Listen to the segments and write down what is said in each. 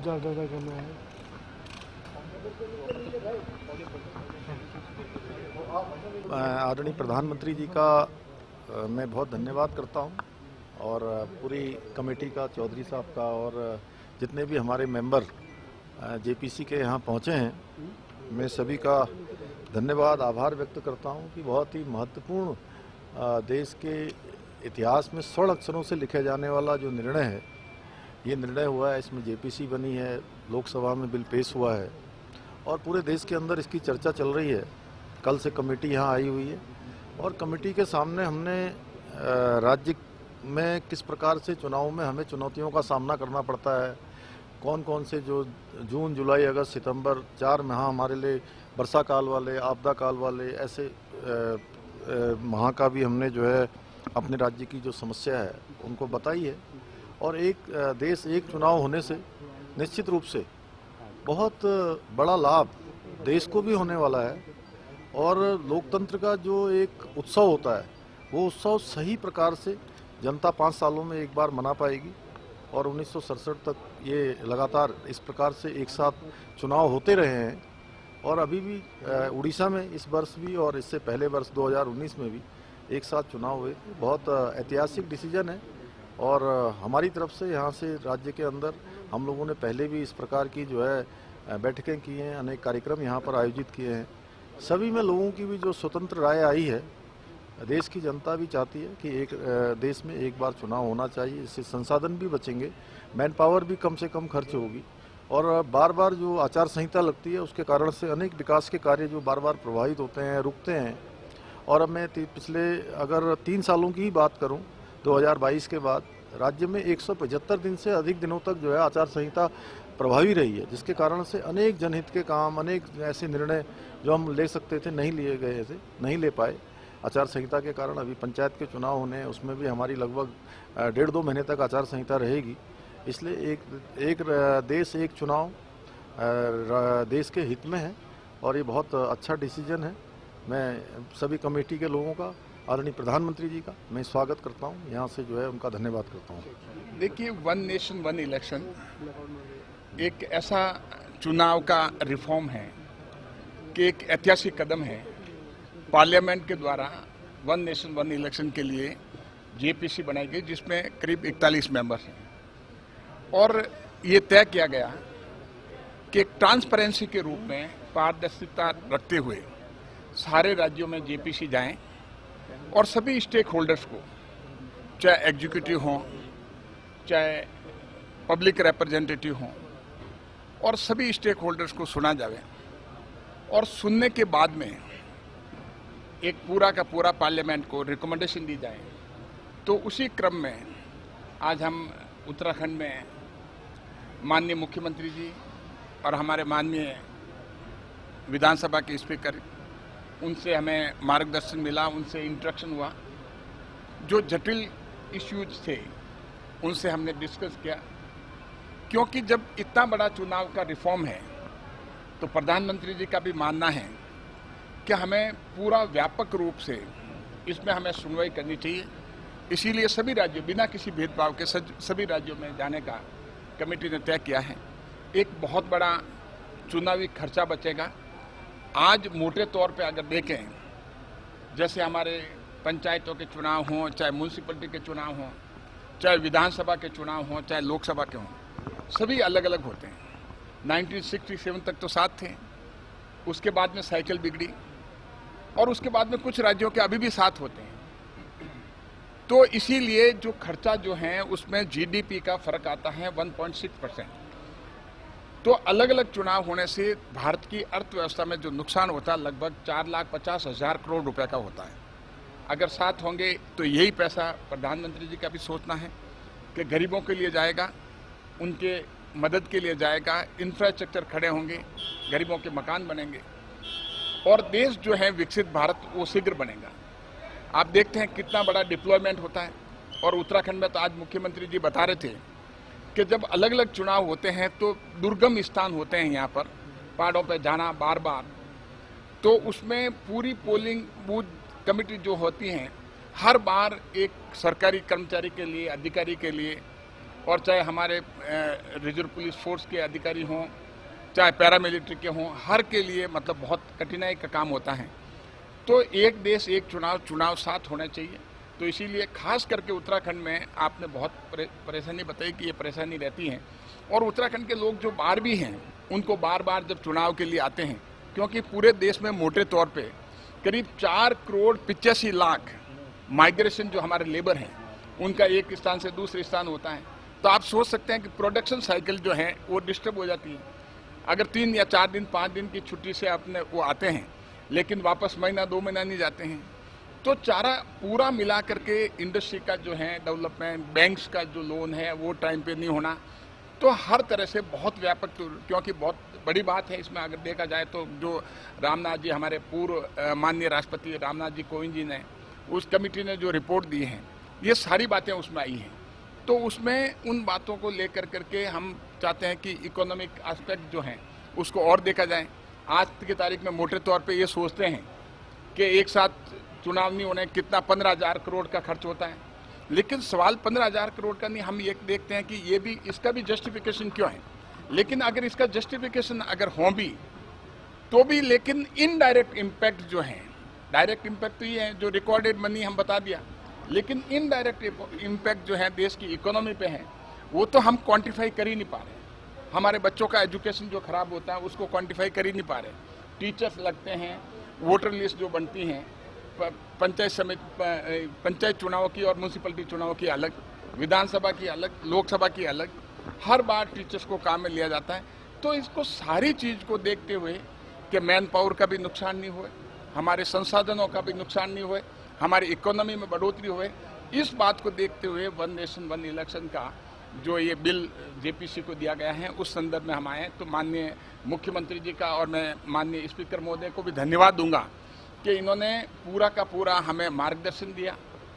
ज़्यादा करना है। आदरणीय प्रधानमंत्री जी का मैं बहुत धन्यवाद करता हूं और पूरी कमेटी का, चौधरी साहब का और जितने भी हमारे मेंबर जेपीसी के यहाँ पहुँचे हैं, मैं सभी का धन्यवाद, आभार व्यक्त करता हूं कि बहुत ही महत्वपूर्ण देश के इतिहास में स्वर्ण अक्षरों से लिखे जाने वाला जो निर्णय है, ये निर्णय हुआ है। इसमें जेपीसी बनी है, लोकसभा में बिल पेश हुआ है और पूरे देश के अंदर इसकी चर्चा चल रही है। कल से कमेटी यहाँ आई हुई है और कमेटी के सामने हमने राज्य में किस प्रकार से चुनाव में हमें चुनौतियों का सामना करना पड़ता है, कौन कौन से जो जून, जुलाई, अगस्त, सितंबर 4 माह हमारे लिए वर्षा काल वाले, आपदा काल वाले ऐसे माह का भी हमने जो है अपने राज्य की जो समस्या है उनको बताई है। और एक देश एक चुनाव होने से निश्चित रूप से बहुत बड़ा लाभ देश को भी होने वाला है और लोकतंत्र का जो एक उत्सव होता है वो उत्सव सही प्रकार से जनता 5 सालों में एक बार मना पाएगी। और 1967 तक ये लगातार इस प्रकार से एक साथ चुनाव होते रहे हैं और अभी भी उड़ीसा में इस वर्ष भी और इससे पहले वर्ष 2019 में भी एक साथ चुनाव हुए। बहुत ऐतिहासिक डिसीजन है और हमारी तरफ से यहाँ से राज्य के अंदर हम लोगों ने पहले भी इस प्रकार की जो है बैठकें की हैं, अनेक कार्यक्रम यहाँ पर आयोजित किए हैं। सभी में लोगों की भी जो स्वतंत्र राय आई है, देश की जनता भी चाहती है कि एक देश में एक बार चुनाव होना चाहिए, इससे संसाधन भी बचेंगे, मैन पावर भी कम से कम खर्च होगी और बार बार जो आचार संहिता लगती है उसके कारण से अनेक विकास के कार्य जो बार बार प्रभावित होते हैं, रुकते हैं। और अब मैं पिछले अगर 3 सालों की ही बात करूं, 2022 के बाद राज्य में 175 दिन से अधिक दिनों तक जो है आचार संहिता प्रभावी रही है, जिसके कारण से अनेक जनहित के काम, अनेक ऐसे निर्णय जो हम ले सकते थे नहीं लिए गए थे, नहीं ले पाए आचार संहिता के कारण। अभी पंचायत के चुनाव होने हैं, उसमें भी हमारी लगभग 1.5-2 महीने तक आचार संहिता रहेगी। इसलिए एक देश एक चुनाव देश के हित में है और ये बहुत अच्छा डिसीजन है। मैं सभी कमेटी के लोगों का, आदरणीय प्रधानमंत्री जी का मैं स्वागत करता हूँ, यहाँ से जो है उनका धन्यवाद करता हूँ। देखिए, वन नेशन वन इलेक्शन एक ऐसा चुनाव का रिफॉर्म है कि एक ऐतिहासिक कदम है। पार्लियामेंट के द्वारा वन नेशन वन इलेक्शन के लिए जेपीसी बनाई गई, जिसमें करीब 41 मेंबर्स हैं और ये तय किया गया कि एक ट्रांसपेरेंसी के रूप में पारदर्शिता रखते हुए सारे राज्यों में जेपीसी जाएं और सभी स्टेक होल्डर्स को, चाहे एग्जीक्यूटिव हों, चाहे पब्लिक रिप्रेजेंटेटिव हों, और सभी स्टेक होल्डर्स को सुना जाए और सुनने के बाद में एक पूरा का पूरा पार्लियामेंट को रिकमेंडेशन दी जाए। तो उसी क्रम में आज हम उत्तराखंड में माननीय मुख्यमंत्री जी और हमारे माननीय विधानसभा के स्पीकर, उनसे हमें मार्गदर्शन मिला, उनसे इंटरेक्शन हुआ। जो जटिल इश्यूज थे उनसे हमने डिस्कस किया, क्योंकि जब इतना बड़ा चुनाव का रिफॉर्म है तो प्रधानमंत्री जी का भी मानना है कि हमें पूरा व्यापक रूप से इसमें हमें सुनवाई करनी चाहिए। इसीलिए सभी राज्यों, बिना किसी भेदभाव के सभी राज्यों में जाने का कमेटी ने तय किया है। एक बहुत बड़ा चुनावी खर्चा बचेगा। आज मोटे तौर पे अगर देखें, जैसे हमारे पंचायतों के चुनाव हों, चाहे म्यूनसिपलिटी के चुनाव हों, चाहे विधानसभा के चुनाव हों, चाहे लोकसभा के हों, सभी अलग अलग होते हैं। 1967 तक तो 7 थे, उसके बाद में साइकिल बिगड़ी और उसके बाद में कुछ राज्यों के अभी भी 7 होते हैं। तो इसीलिए जो खर्चा जो है उसमें जीडीपी का फर्क आता है 1.6%। तो अलग अलग चुनाव होने से भारत की अर्थव्यवस्था में जो नुकसान होता है लगभग 4,50,000 करोड़ रुपए का होता है। अगर 7 होंगे तो यही पैसा प्रधानमंत्री जी का भी सोचना है कि गरीबों के लिए जाएगा, उनके मदद के लिए जाएगा, इंफ्रास्ट्रक्चर खड़े होंगे, गरीबों के मकान बनेंगे और देश जो है विकसित भारत वो शीघ्र बनेगा। आप देखते हैं कितना बड़ा डिप्लॉयमेंट होता है। और उत्तराखंड में तो आज मुख्यमंत्री जी बता रहे थे कि जब अलग अलग चुनाव होते हैं तो दुर्गम स्थान होते हैं, यहाँ पर पहाड़ों पर जाना बार बार, तो उसमें पूरी पोलिंग बूथ कमेटी जो होती हैं हर बार एक सरकारी कर्मचारी के लिए, अधिकारी के लिए और चाहे हमारे रिजर्व पुलिस फोर्स के अधिकारी हों, चाहे पैरामिलिट्री के हों, हर के लिए मतलब बहुत कठिनाई का काम होता है। तो एक देश एक चुनाव साथ होना चाहिए। तो इसीलिए खास करके उत्तराखंड में आपने बहुत परेशानी बताई कि ये परेशानी रहती है, और उत्तराखंड के लोग जो बाहर भी हैं उनको बार बार जब चुनाव के लिए आते हैं, क्योंकि पूरे देश में मोटे तौर पे करीब 4,85,00,000 माइग्रेशन जो हमारे लेबर हैं उनका एक स्थान से दूसरे स्थान होता है। तो आप सोच सकते हैं कि प्रोडक्शन साइकिल जो है वो डिस्टर्ब हो जाती है। अगर 3 या 4 दिन 5 दिन की छुट्टी से अपने वो आते हैं, लेकिन वापस महीना 2 महीना नहीं जाते हैं। तो चारा पूरा मिला करके इंडस्ट्री का जो है डेवलपमेंट, बैंक्स का जो लोन है वो टाइम पे नहीं होना, तो हर तरह से बहुत व्यापक, क्योंकि बहुत बड़ी बात है इसमें अगर देखा जाए तो जो रामनाथ जी, हमारे पूर्व माननीय राष्ट्रपति रामनाथ जी कोविंद जी ने, उस कमेटी ने जो रिपोर्ट दी है, ये सारी बातें उसमें आई हैं। तो उसमें उन बातों को लेकर करके हम चाहते हैं कि इकोनॉमिक एस्पेक्ट जो हैं उसको और देखा जाए। आज की तारीख में मोटे तौर पे ये सोचते हैं कि एक साथ चुनाव नहीं होने कितना 15,000 करोड़ का खर्च होता है, लेकिन सवाल 15,000 करोड़ का नहीं, हम ये देखते हैं कि ये भी, इसका भी जस्टिफिकेशन क्यों है। लेकिन अगर इसका जस्टिफिकेशन अगर हो भी तो भी, लेकिन इनडायरेक्ट इम्पैक्ट जो है, डायरेक्ट इम्पैक्ट तो ये है जो रिकॉर्डेड मनी हम बता दिया, लेकिन इनडायरेक्ट इम्पैक्ट जो है देश की इकोनॉमी पे है वो तो हम क्वांटिफाई कर ही नहीं पा रहे। हमारे बच्चों का एजुकेशन जो खराब होता है उसको क्वांटिफाई कर ही नहीं पा रहे। टीचर्स लगते हैं, वोटर लिस्ट जो बनती हैं, पंचायत चुनाव की और म्यूनसिपलिटी चुनाव की अलग, विधानसभा की अलग, लोकसभा की अलग, हर बार टीचर्स को काम में लिया जाता है। तो इसको सारी चीज़ को देखते हुए कि मैन पावर का भी नुकसान नहीं हुए, हमारे संसाधनों का भी नुकसान नहीं हुए, हमारी इकोनॉमी में बढ़ोतरी हुए, इस बात को देखते हुए वन नेशन वन इलेक्शन का जो ये बिल जेपीसी को दिया गया है उस संदर्भ में हम आए। तो माननीय मुख्यमंत्री जी का और मैं माननीय स्पीकर महोदय को भी धन्यवाद दूंगा कि इन्होंने पूरा का पूरा हमें मार्गदर्शन दिया।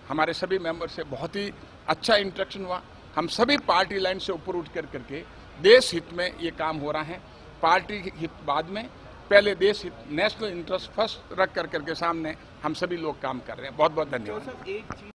हमारे सभी मेंबर से बहुत ही अच्छा इंटरेक्शन हुआ। हम सभी पार्टी लाइन से ऊपर उठ कर करके देश हित में ये काम हो रहा है, पार्टी हित बाद में, पहले देश हित, नेशनल इंटरेस्ट फर्स्ट रख कर करके सामने हम सभी लोग काम कर रहे हैं। बहुत बहुत धन्यवाद।